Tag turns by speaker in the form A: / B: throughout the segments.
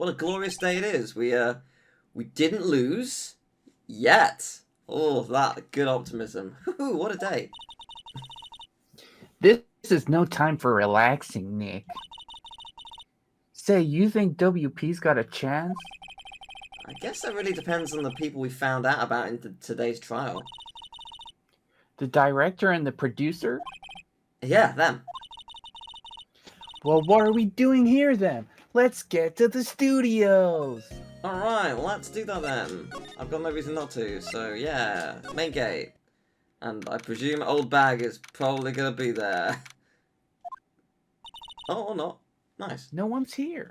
A: What a glorious day it is. We didn't lose yet. Oh, that good optimism. What a day.
B: This is no time for relaxing, Nick. Say, you think WP's got a chance?
A: I guess that really depends on the people we found out about in today's trial.
B: The director and the producer?
A: Yeah, them.
B: Well, what are we doing here then? Let's get to the studios!
A: Alright, let's do that then. I've got no reason not to, so yeah, main gate. And I presume Old Bag is probably gonna be there. Oh, or not. Nice.
B: No one's here.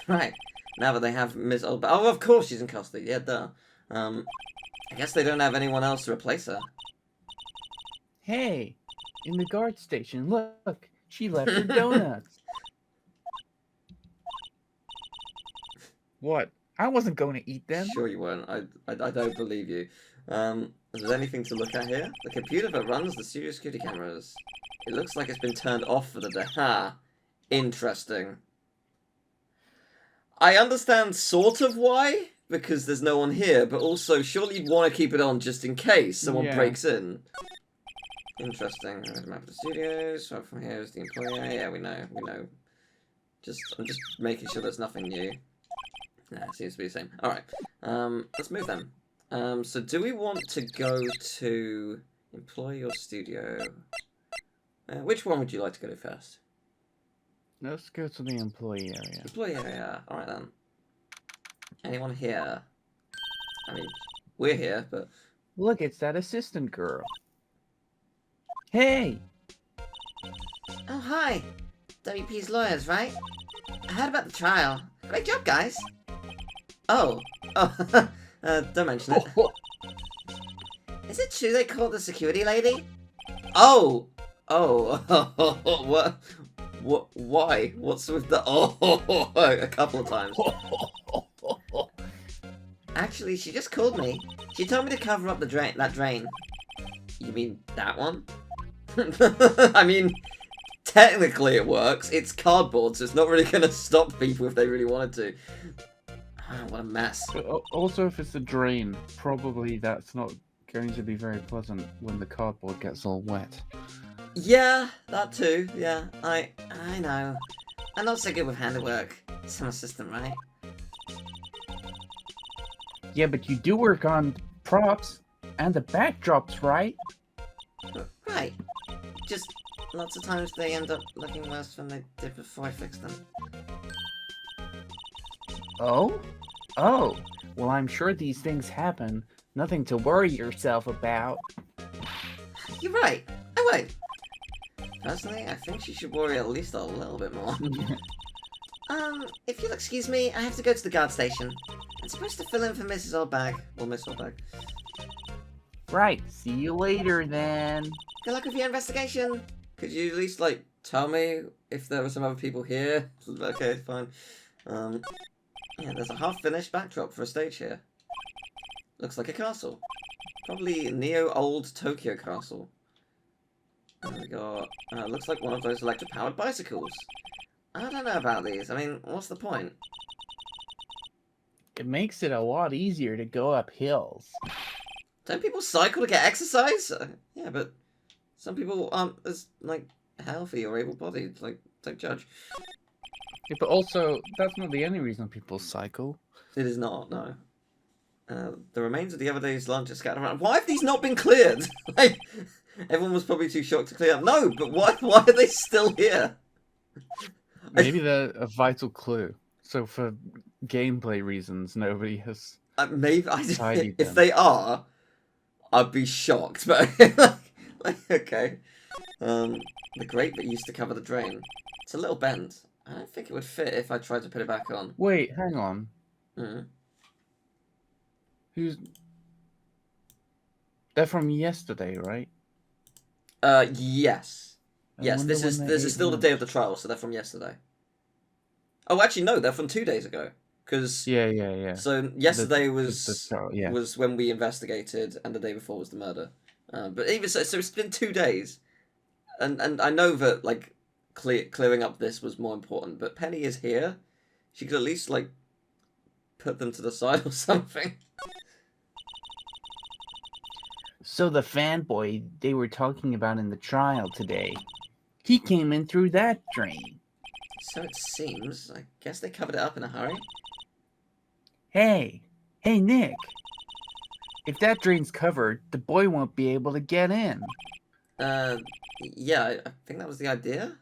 A: Right. Now that they have Miss Old Bag. Oh, of course she's in custody. Yeah, duh. I guess they don't have anyone else to replace her.
B: Hey, in the guard station, look, she left her donuts. What? I wasn't going to eat them.
A: Sure you weren't. I don't believe you. Is there anything to look at here? The computer that runs the studio security cameras. It looks like it's been turned off for the day. Ha! Interesting. I understand sort of why, because there's no one here, but also surely you'd want to keep it on just in case someone breaks in. Interesting. Map of the studios. So from here is the employer. Yeah, we know. I'm just making sure there's nothing new. Nah, it seems to be the same. Alright. Let's move then. So do we want to go to employee or studio? Which one would you like to go to first?
B: Let's go to the employee area.
A: Employee area. Alright then. Anyone here? I mean, we're here, but...
B: Look, it's that assistant girl. Hey!
C: Oh, hi. WP's lawyers, right? I heard about the trial. Great job, guys.
A: Oh. Don't mention it.
C: Is it true they caught the security lady?
A: Oh! What? Why? What's with the... Oh! A couple of times.
C: Actually, she just called me. She told me to cover up that drain.
A: You mean that one? I mean, technically it works. It's cardboard, so it's not really going to stop people if they really wanted to. Oh, what a mess.
B: But also, if it's a drain, probably that's not going to be very pleasant when the cardboard gets all wet.
A: Yeah, that too. Yeah,
C: I know. I'm not so good with handiwork. Some assistant, right?
B: Yeah, but you do work on props and the backdrops, right?
C: Right. Just lots of times they end up looking worse than they did before I fixed them.
B: Oh? Oh. Well, I'm sure these things happen. Nothing to worry yourself about.
C: You're right. I won't. Personally, I think she should worry at least a little bit more. If you'll excuse me, I have to go to the guard station. I'm supposed to fill in for Mrs. Oldbag. Or Miss Oldbag.
B: Right. See you later, then.
C: Good luck with your investigation.
A: Could you at least, like, tell me if there were some other people here? Okay, fine. Yeah, there's a half-finished backdrop for a stage here. Looks like a castle. Probably neo-old Tokyo castle. And we got... looks like one of those electric-powered bicycles. I don't know about these. I mean, what's the point?
B: It makes it a lot easier to go up hills.
A: Don't people cycle to get exercise? Yeah, but some people aren't as, like, healthy or able-bodied. Like, don't judge.
B: Yeah, but also, that's not the only reason people cycle.
A: It is not, no. The remains of the other day's lunch are scattered around. Why have these not been cleared? Like, everyone was probably too shocked to clear up. No, but why are they still here?
B: Maybe they're a vital clue. So for gameplay reasons, nobody has
A: maybe
B: tidied
A: if
B: them.
A: they are, I'd be shocked. But okay. The grate that used to cover the drain. It's a little bent. I don't think it would fit if I tried to put it back on.
B: Wait, hang on.
A: Mm.
B: Who's... They're from yesterday, right?
A: Yes. Yes, this is still the day of the trial, so they're from yesterday. Oh, actually, no, they're from 2 days ago. Because
B: Yeah.
A: So yesterday was
B: yeah.
A: was when we investigated, and the day before was the murder. But even so, it's been 2 days, and I know that like clearing up this was more important. But Penny is here. She could at least like put them to the side or something.
B: So the fanboy they were talking about in the trial today, he came in through that drain.
A: So it seems. I guess they covered it up in a hurry.
B: Hey, Nick. If that drain's covered, the boy won't be able to get in.
A: Yeah, I think that was the idea.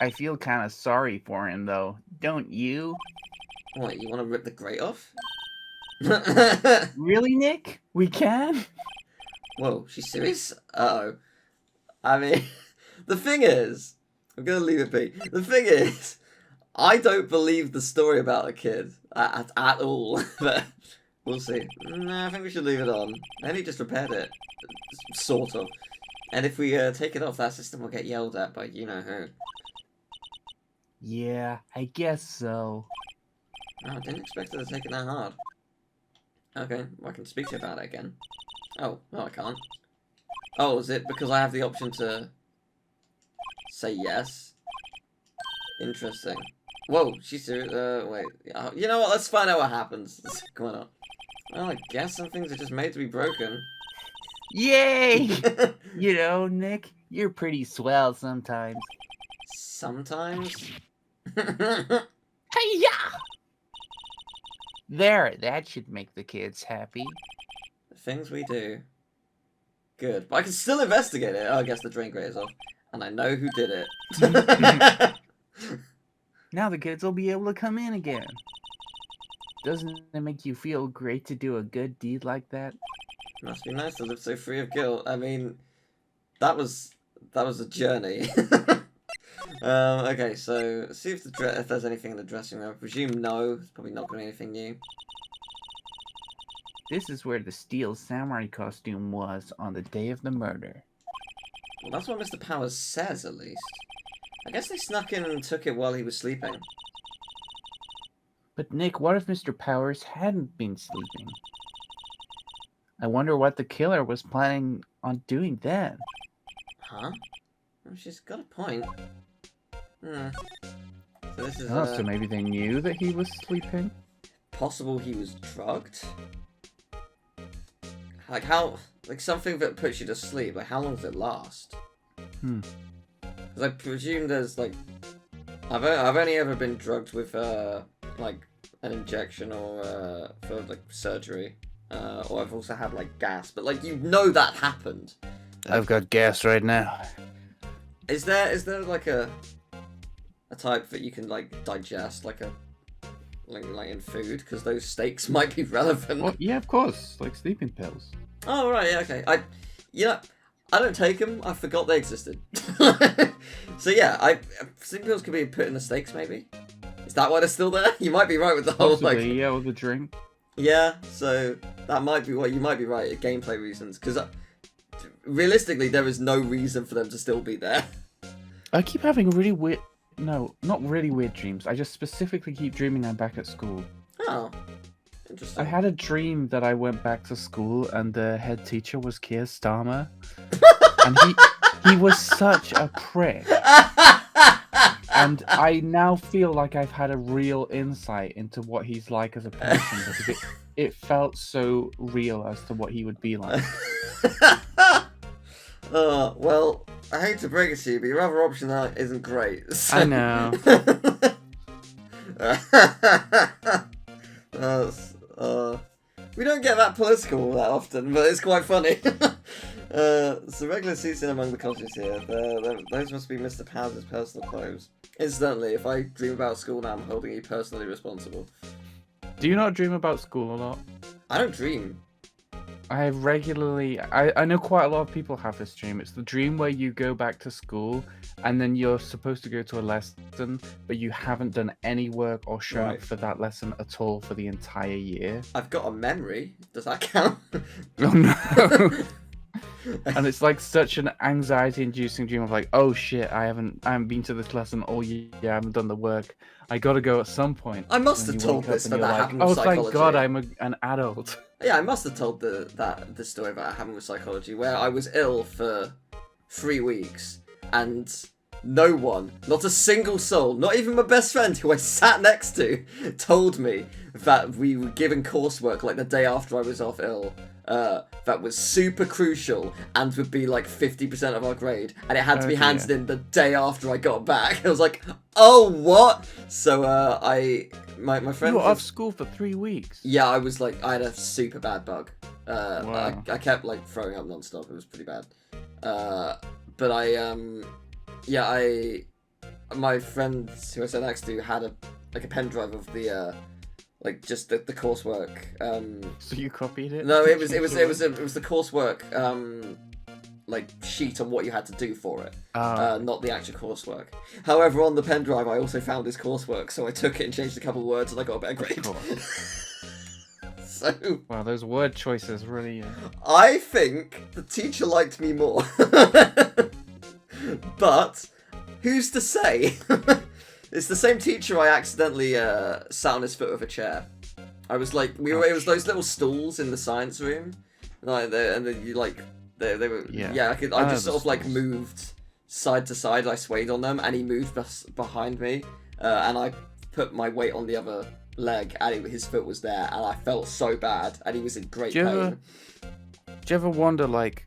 B: I feel kind of sorry for him, though. Don't you?
A: What, you want to rip the grate off?
B: Really, Nick? We can?
A: Whoa, she's serious? Uh-oh. I mean, the thing is, I'm gonna leave it be. The thing is, I don't believe the story about the kid at all. But we'll see. No, I think we should leave it on. Then he just repaired it. Sort of. And if we take it off, that system will get yelled at by you-know-who.
B: Yeah, I guess so.
A: Oh, I didn't expect her to take it that hard. Okay, well, I can speak to you about it again. Oh, no, I can't. Oh, is it because I have the option to say yes? Interesting. Whoa, she's serious. Wait. You know what? Let's find out what happens. Come on up. Well, I guess some things are just made to be broken.
B: Yay! You know, Nick, you're pretty swell sometimes.
A: Sometimes?
B: Hey-ya! There, that should make the kids happy.
A: The things we do. Good. But I can still investigate it. Oh, I guess the drain grate is off. And I know who did it.
B: Now the kids will be able to come in again. Doesn't it make you feel great to do a good deed like that?
A: Must be nice to live so free of guilt. I mean, that was a journey. Okay, so see if if there's anything in the dressing room. I presume no. It's probably not going to be anything new.
B: This is where the steel samurai costume was on the day of the murder.
A: Well, that's what Mr. Powers says, at least. I guess they snuck in and took it while he was sleeping.
B: But Nick, what if Mr. Powers hadn't been sleeping? I wonder what the killer was planning on doing then.
A: Huh? Well, she's got a point. So this is,
B: Oh, so maybe they knew that he was sleeping?
A: possible he was drugged? Like how... Like something that puts you to sleep, like how long does it last? Because I presume there's like... I've only ever been drugged with, like, an injection or, for, like, surgery. Or I've also had, like, gas. But, like, you know that happened.
B: I've got gas right now.
A: Is there like, a type that you can, like, digest, like, like in food? Because those steaks might be relevant.
B: Well, yeah, of course. Like sleeping pills.
A: Oh, right, yeah, okay. I don't take them. I forgot they existed. So, yeah, sleeping pills could be put in the steaks, maybe? Is that why they're still there? You might be right with the whole,
B: Possibly,
A: like...
B: yeah, with the drink.
A: Yeah, so that might be what you might be right, gameplay reasons, because realistically there is no reason for them to still be there.
B: I keep having really weird... No, not really weird dreams. I just specifically keep dreaming I'm back at school.
A: Oh, interesting.
B: I had a dream that I went back to school and the head teacher was Keir Starmer. And he was such a prick. And I now feel like I've had a real insight into what he's like as a person because it felt so real as to what he would be like.
A: Well, I hate to break it to you, but your other option isn't great. So...
B: I know.
A: We don't get that political that often, but it's quite funny. So regular seats in among the cottages here. Those must be Mr. Powers' personal clothes. Incidentally, if I dream about school now, I'm holding you personally responsible.
B: Do you not dream about school a lot?
A: I don't dream.
B: I regularly... I know quite a lot of people have this dream. It's the dream where you go back to school and then you're supposed to go to a lesson, but you haven't done any work or shown up for that lesson at all for the entire year.
A: I've got a memory. Does that count?
B: Oh no! And it's like such an anxiety-inducing dream of like, oh shit, I haven't been to this lesson all year. I haven't done the work. I gotta go at some point.
A: I must have told this, but that happened with psychology.
B: Oh, thank God, I'm an adult.
A: Yeah, I must have told the story about happened with psychology, where I was ill for 3 weeks, and no one, not a single soul, not even my best friend who I sat next to, told me that we were given coursework like the day after I was off ill. That was super crucial and would be like 50% of our grade, and it had to be handed in the day after I got back. I was like, oh, what? So my friend.
B: You were off school for 3 weeks.
A: Yeah, I was like, I had a super bad bug.
B: Wow.
A: I kept like throwing up non-stop. It was pretty bad. But my friend who I sat next to had a pen drive of the like just the coursework.
B: So you copied it?
A: No, it was the coursework like sheet on what you had to do for it, not the actual coursework. However, on the pen drive, I also found his coursework, so I took it and changed a couple of words, and I got a better grade. So,
B: wow, those word choices really.
A: I think the teacher liked me more, but who's to say? It's the same teacher I accidentally sat on his foot with a chair. I was like, it was those little stools in the science room, and then you like, they were, I just sort of like moved side to side. I swayed on them, and he moved behind me, and I put my weight on the other leg, and his foot was there, and I felt so bad, and he was in great pain.
B: Do you ever wonder, like,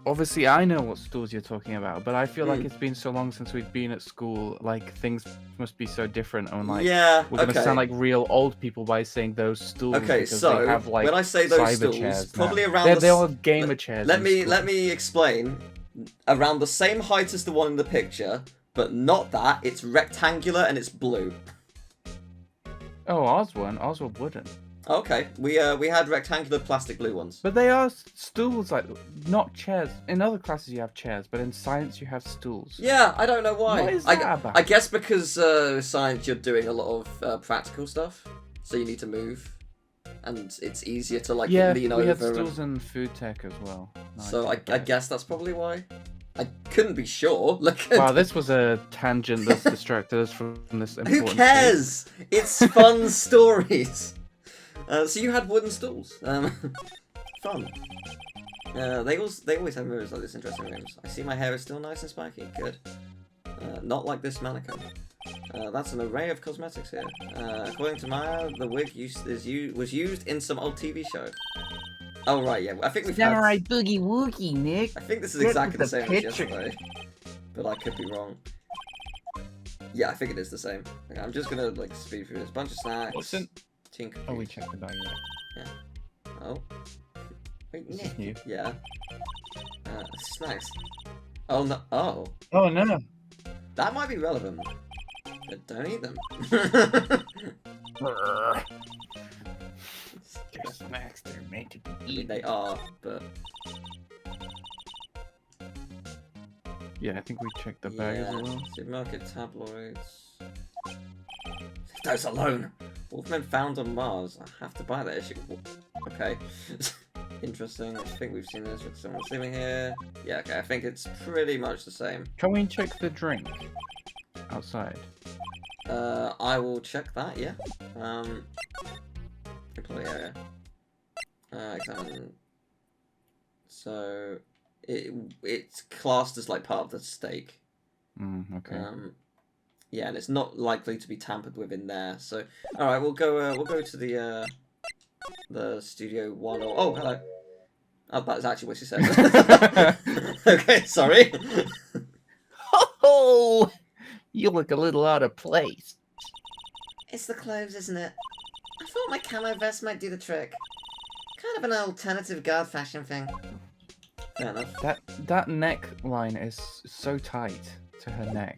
B: obviously I know what stools you're talking about, but I feel like it's been so long since we've been at school, like things must be so different, and like we're gonna sound like real old people by saying those stools.
A: Okay, so
B: they have, like,
A: when I say those stools,
B: chairs
A: probably
B: now.
A: around
B: they all have gamer chairs.
A: Let me explain. Around the same height as the one in the picture, but not that. It's rectangular and it's blue.
B: Oh, ours were wooden.
A: Okay, we had rectangular plastic blue ones.
B: But they are stools, like, not chairs. In other classes you have chairs, but in science you have stools.
A: Yeah, I don't know why.
B: What is that about?
A: I guess because science you're doing a lot of practical stuff, so you need to move, and it's easier to like lean over.
B: We had stools in food tech as well. No,
A: So I guess that's probably why. I couldn't be sure.
B: Wow, this was a tangent that's distracted us from this important
A: Who cares? It's fun stories. So you had wooden stools. Fun. They always have mirrors like this. Interesting rooms. I see my hair is still nice and spiky. Good. Not like this mannequin. That's an array of cosmetics here. According to Maya, the wig was used in some old TV show. Oh right, yeah. I think we've had.
D: Alright, boogie woogie, Nick.
A: I think this is
D: Get
A: exactly the
D: with the
A: same as
D: picture.
A: yesterday, but I could be wrong. Yeah, I think it is the same. Okay, I'm just gonna like speed through this. Bunch of snacks.
B: What's in?
A: Tink.
B: Oh, we checked the bag.
A: Yeah. Oh. Wait,
B: This is new.
A: yeah. Snacks. Oh no. Oh.
B: Oh no.
A: That might be relevant. But don't eat them.
D: They're snacks, they're made to be
A: I mean,
D: eaten.
A: they are, but
B: Yeah, I think we checked the bag as well.
A: Supermarket tabloids. Those alone. Wolfmen found on Mars. I have to buy that issue. Okay. Interesting. I think we've seen this with someone living here. Yeah, okay. I think it's pretty much the same.
B: Can we check the drink outside?
A: I will check that, yeah. Employee area. Examine. So, it's classed as like part of the stake.
B: Okay.
A: Yeah, and it's not likely to be tampered with in there. So, all right, we'll go to the Studio 1. Oh, hello. Oh, that's actually what she said. Okay, sorry.
D: Oh, you look a little out of place.
C: It's the clothes, isn't it? I thought my camo vest might do the trick. Kind of an alternative guard fashion thing.
A: Fair enough.
B: That neckline is so tight to her neck.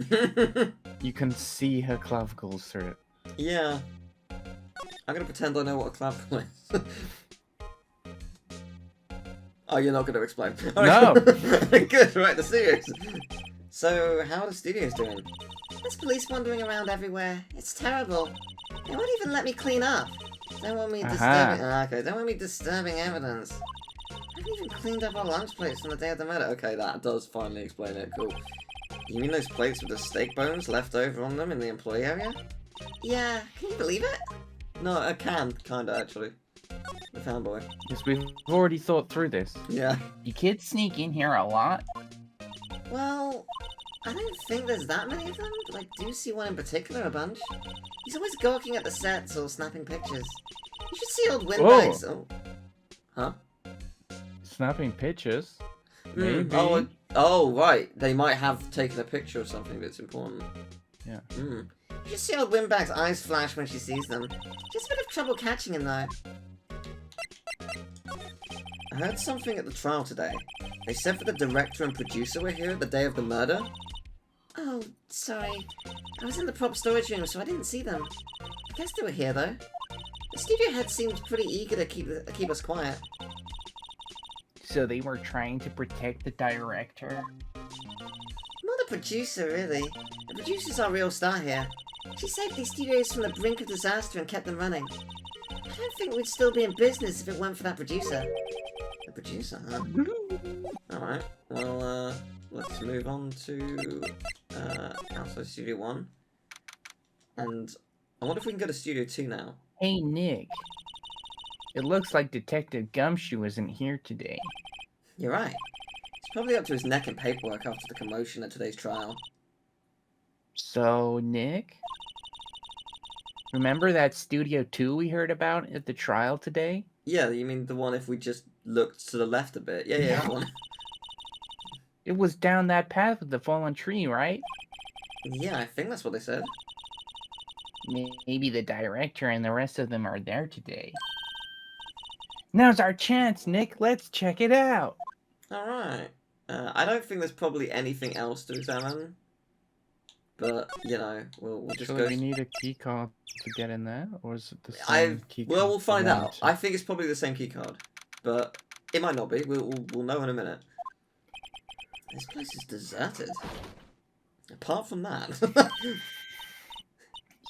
B: You can see her clavicles through it.
A: Yeah. I'm gonna pretend I know what a clavicle is. Oh, you're not gonna explain.
B: No.
A: Good, right, the studios. So, how are the studios doing?
C: There's police wandering around everywhere. It's terrible. They won't even let me clean up. Don't want me disturbing.
A: Okay, don't want me disturbing evidence.
C: I haven't even cleaned up our lunch plates
A: On the day of the murder. Okay, that does finally explain it. Cool. You mean those plates with the steak bones left over on them in the employee area?
C: Yeah, can you believe it?
A: No, I can, kinda actually. The fanboy.
B: Yes, we've already thought through this.
A: Yeah.
D: You kids sneak in here a lot?
C: Well, I don't think there's that many of them, but I do see one in particular a bunch. He's always gawking at the sets or snapping pictures. You should see old windbags. Oh. Huh?
B: Snapping pictures?
C: Mm,
B: Maybe.
C: oh, right. They might have taken a picture of something that's important.
B: Yeah.
C: You should see old Windbag's eyes flash when she sees them. Just a bit of trouble catching him, though. I heard something at the trial today. They said that the director and producer were here at the day of the murder. Oh, sorry. I was in the prop storage room, so I didn't see them. I guess they were here, though. The studio head seemed pretty eager to keep us quiet.
D: So they were trying to protect the director?
C: More the producer, really. The producer's our real star here. She saved these studios from the brink of disaster and kept them running. I don't think we'd still be in business if it weren't for that producer. The producer, huh? Alright, well, let's move on to outside Studio 1. And I wonder if we can go to Studio 2 now.
D: Hey, Nick. It looks like Detective Gumshoe isn't here today.
C: You're right. He's probably up to his neck in paperwork after the commotion at today's trial.
D: So, Nick? Remember that Studio 2 we heard about at the trial today?
A: Yeah, you mean the one if we just looked to the left a bit? Yeah, that one.
D: It was down that path with the fallen tree, right?
A: Yeah, I think that's what they said.
D: Maybe the director and the rest of them are there today. Now's our chance, Nick. Let's check it out.
A: Alright. I don't think there's probably anything else to examine. But, you know, we'll just
B: So
A: go...
B: we need a key card to get in there, or is it the same key card?
A: Well, we'll find
B: for
A: out.
B: 1 and 2?
A: I think it's probably the same key card. But it might not be. We'll know in a minute. This place is deserted. Apart from that.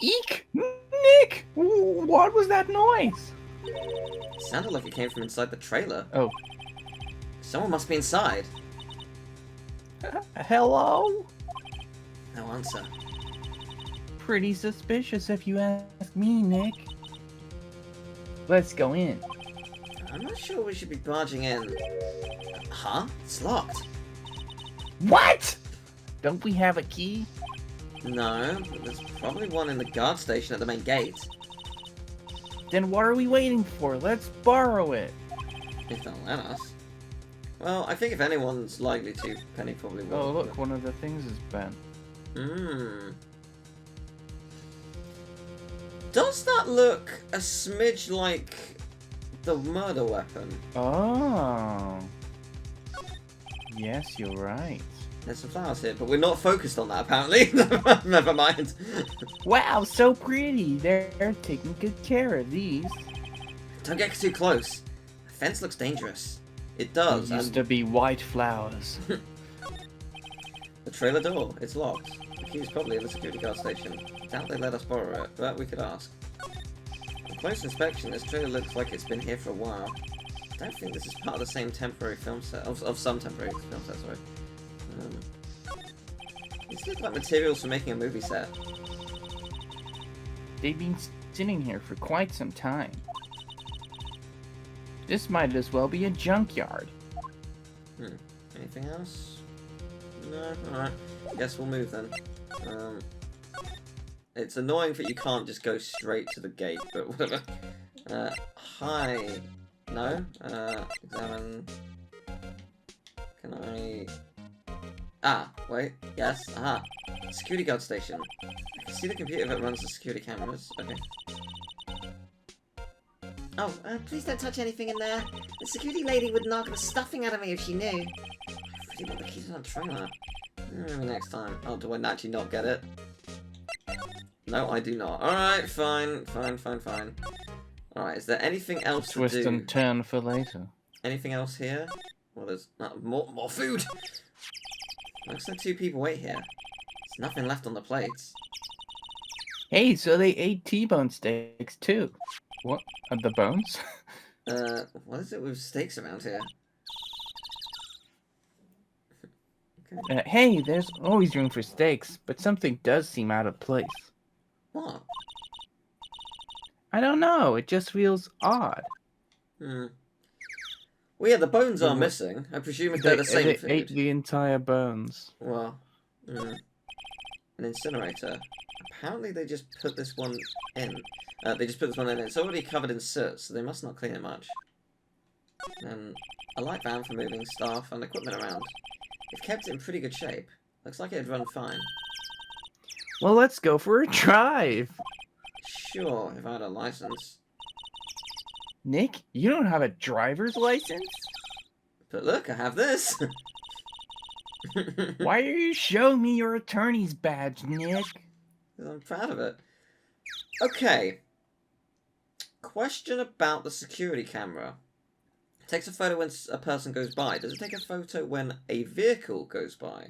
D: Eek! Nick! What was that noise?
A: It sounded like it came from inside the trailer.
B: Oh.
A: Someone must be inside.
D: Hello?
A: No answer.
D: Pretty suspicious if you ask me, Nick. Let's go in.
A: I'm not sure we should be barging in. Huh? It's locked.
D: What? Don't we have a key?
A: No, but there's probably one in the guard station at the main gate.
D: Then what are we waiting for? Let's borrow it.
A: If they'll let us. Well, I think if anyone's likely to, Penny probably will.
B: Oh, look, one of the things is bent.
A: Does that look a smidge like the murder weapon?
B: Oh. Yes, you're right.
A: There's some flowers here, but we're not focused on that apparently. Never mind.
D: Wow, so pretty. They're taking good care of these.
A: Don't get too close. The fence looks dangerous. It does.
B: There used to be white flowers.
A: The trailer door, it's locked. The key's probably in the security guard station. Doubt they let us borrow it, but we could ask. On close inspection, this trailer looks like it's been here for a while. I don't think this is part of the same temporary film set, of some temporary film set, sorry. These look like materials for making a movie set.
D: They've been sitting here for quite some time. This might as well be a junkyard.
A: Anything else? No? Alright. Guess we'll move then. It's annoying that you can't just go straight to the gate, but whatever. Hi. No? Examine. Can I... Ah, wait. Yes. Aha. Security guard station. I can see the computer that runs the security cameras. Okay.
C: Oh, please don't touch anything in there. The security lady would knock the stuffing out of me if she knew.
A: I really want the keys on the trailer. Maybe next time. Oh, do I actually not get it? No, I do not. Alright, fine. Alright, is there anything else to do?
B: Twist and turn for later.
A: Anything else here? Well, there's more food! Looks like 2 people wait here. There's nothing left on the plates.
D: Hey, so they ate T-bone steaks too.
B: What? The bones?
A: What is it with steaks around here? Okay.
D: Hey, there's always room for steaks, but something does seem out of place.
A: What?
D: I don't know, it just feels odd.
A: Well, yeah, the bones are missing. I presume if they're the same
B: They
A: food.
B: ate the entire bones.
A: Well, An incinerator. Apparently they just put this one in. They just put this one in. It's already covered in soot, so they must not clean it much. A light van for moving staff and equipment around. They've kept it in pretty good shape. Looks like it'd run fine.
D: Well, let's go for a drive.
A: Sure, if I had a license.
D: Nick, you don't have a driver's license?
A: But look, I have this.
D: Why are you showing me your attorney's badge, Nick?
A: I'm proud of it. Okay. Question about the security camera. It takes a photo when a person goes by. Does it take a photo when a vehicle goes by?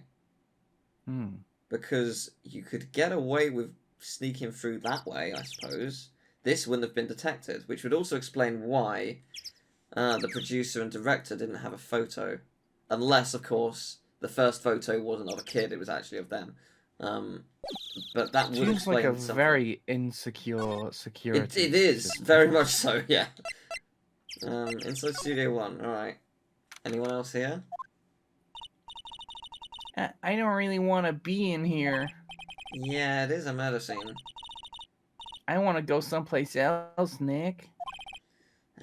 A: Because you could get away with sneaking through that way, I suppose. This wouldn't have been detected, which would also explain why the producer and director didn't have a photo. Unless, of course, the first photo wasn't of a kid, it was actually of them. But that would
B: Seems
A: explain
B: like a
A: something.
B: very insecure security.
A: It is,
B: system.
A: very much so, yeah. Inside Studio 1, alright. Anyone else here?
D: I don't really want to be in here.
A: Yeah, it is a murder scene.
D: I want to go someplace else, Nick.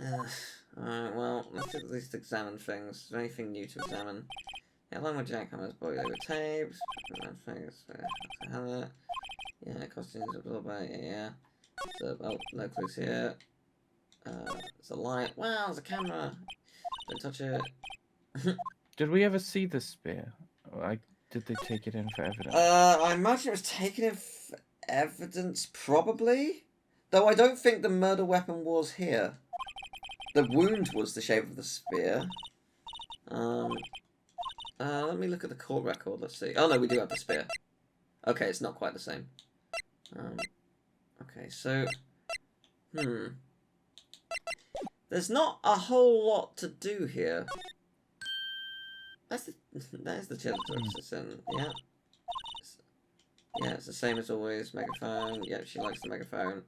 A: Alright, well, let's at least examine things. Is there anything new to examine? Yeah, along with Jackhammer's body over tapes. Yeah, costumes, blah, blah, yeah. So, oh, no clues here. There's a light. Wow, there's a camera. Don't touch it.
B: Did we ever see the spear? Like, did they take it in for evidence?
A: I imagine it was taken in for evidence, probably. Though I don't think the murder weapon was here. The wound was the shape of the spear. Let me look at the court record, let's see. Oh no, we do have the spear. Okay, it's not quite the same. Okay, so... There's not a whole lot to do here. That is the janitor assistant, yeah. Yeah, it's the same as always. Megaphone. Yeah, she likes the megaphone.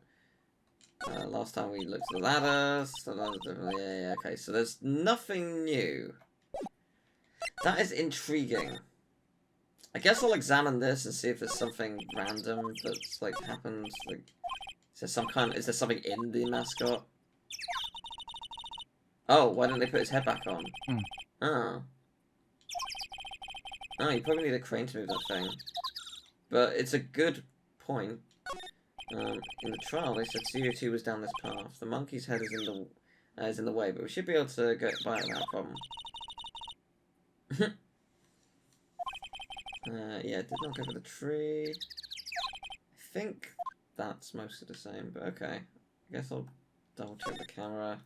A: Last time we looked at the ladder. Yeah, okay. So there's nothing new. That is intriguing. I guess I'll examine this and see if there's something random that's like happened. Like, is there something in the mascot? Oh, why didn't they put his head back on? Oh. Oh, you probably need a crane to move that thing. But it's a good point. In the trial, they said CO2 was down this path. The monkey's head is in the way, but we should be able to get by it without a problem. Yeah, it did not go for the tree. I think that's mostly the same, but okay. I guess I'll double check the camera.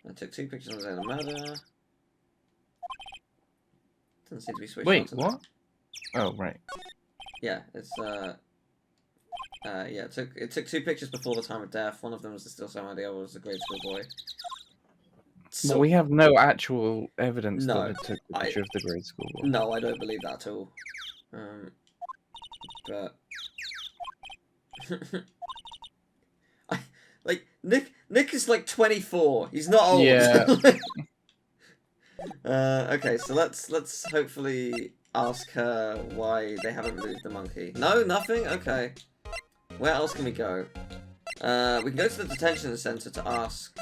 A: I took 2 pictures of the day of the murder. Doesn't seem to be switched on.
B: Wait, what? Oh, right.
A: Yeah, it's yeah, it took 2 pictures before the time of death. One of them was the still samurai, the other was the grade school boy. So
B: But we have no actual evidence
A: No,
B: that it took the picture of the grade school boy.
A: no, I don't believe that at all. But like Nick is like 24. He's not old.
B: Yeah.
A: Okay, so let's hopefully ask her why they haven't moved the monkey. No, nothing? Okay. Where else can we go? We can go to the detention center to ask...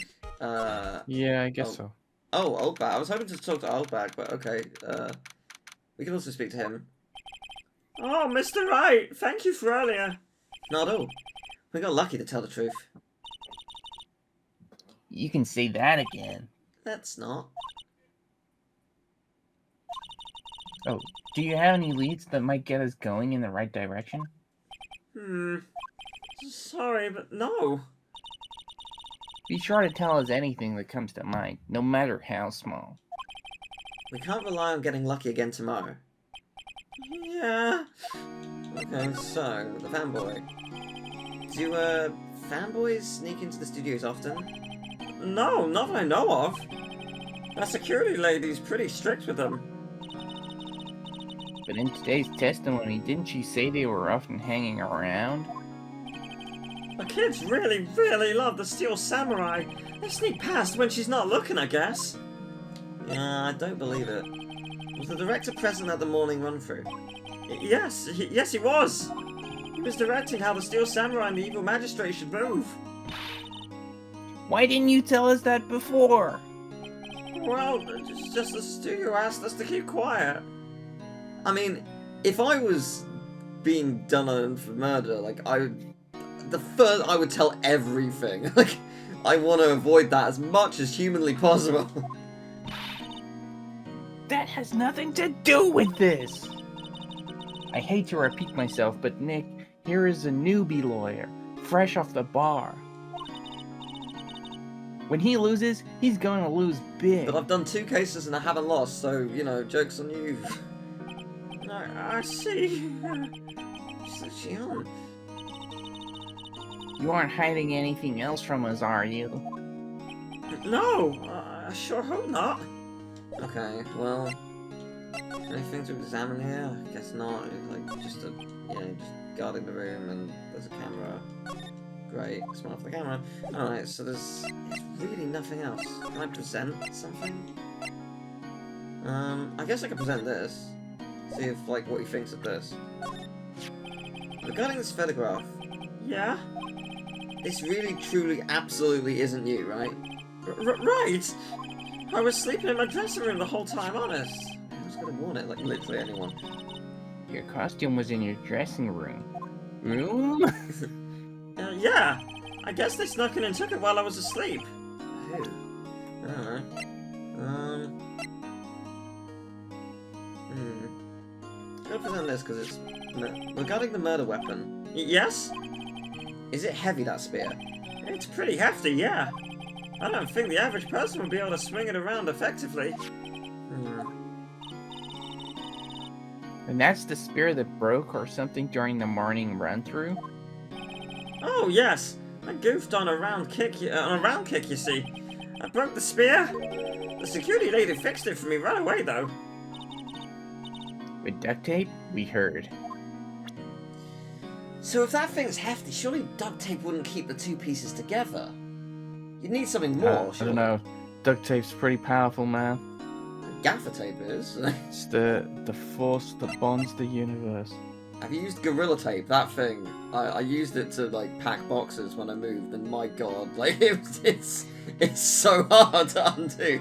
B: Yeah, I guess so.
A: Oh, Oldbag. I was hoping to talk to Oldbag, but okay. We can also speak to him.
C: Oh, Mr. Wright, thank you for earlier.
A: Not at all. We got lucky, to tell the truth.
D: You can say that again.
A: Let's not.
D: Oh, do you have any leads that might get us going in the right direction?
C: Sorry, but no.
D: Be sure to tell us anything that comes to mind, no matter how small.
A: We can't rely on getting lucky again tomorrow.
C: Yeah.
A: Okay, so, the fanboy. Do, fanboys sneak into the studios often?
C: No, not that I know of. That security lady's pretty strict with them.
D: But in today's testimony, didn't she say they were often hanging around?
C: The kids really, really love the Steel Samurai. They sneak past when she's not looking, I guess.
A: Yeah, I don't believe it. Was the director present at the morning run-through? Yes, he was. He was directing how the Steel Samurai and the Evil Magistrate should move.
D: Why didn't you tell us that before?
A: Well, it's just the studio asked us to keep quiet. I mean, if I was being done on for murder, like, I would tell everything. Like, I want to avoid that as much as humanly possible.
D: That has nothing to do with this. I hate to repeat myself, but Nick, here is a newbie lawyer, fresh off the bar. When he loses, he's going to lose big.
A: But I've done 2 cases and I haven't lost, so, you know, joke's on you. I see. So she on.
D: You aren't hiding anything else from us, are you?
A: No, I sure hope not. Okay, well, anything to examine here? I guess not. It's like just guarding the room, and there's a camera. Great, smile for the camera. Alright, so there's really nothing else. Can I present something? I guess I can present this. See if, like, what he thinks of this. Regarding this photograph, yeah? This really, truly, absolutely isn't you, right? Right! I was sleeping in my dressing room the whole time, honest. I was gonna want it, like, literally anyone.
D: Your costume was in your dressing room. Room?
A: Yeah! I guess they snuck in and took it while I was asleep. Who? I don't know. I'm gonna present this because it's... Regarding the murder weapon. Yes? Is it heavy, that spear? It's pretty hefty, yeah. I don't think the average person would be able to swing it around effectively.
D: And that's the spear that broke or something during the morning run-through?
A: Oh, yes. I goofed on a round kick, you see. I broke the spear. The security lady fixed it for me right away, though.
D: With duct tape? We heard.
C: So if that thing's hefty, surely duct tape wouldn't keep the 2 pieces together. You'd need something more,
B: I don't know. Duct tape's pretty powerful, man.
C: Gaffer tape is.
B: It's the force that bonds the universe.
A: Have you used Gorilla Tape? That thing. I used it to, like, pack boxes when I moved, and my god, like, it's so hard to undo.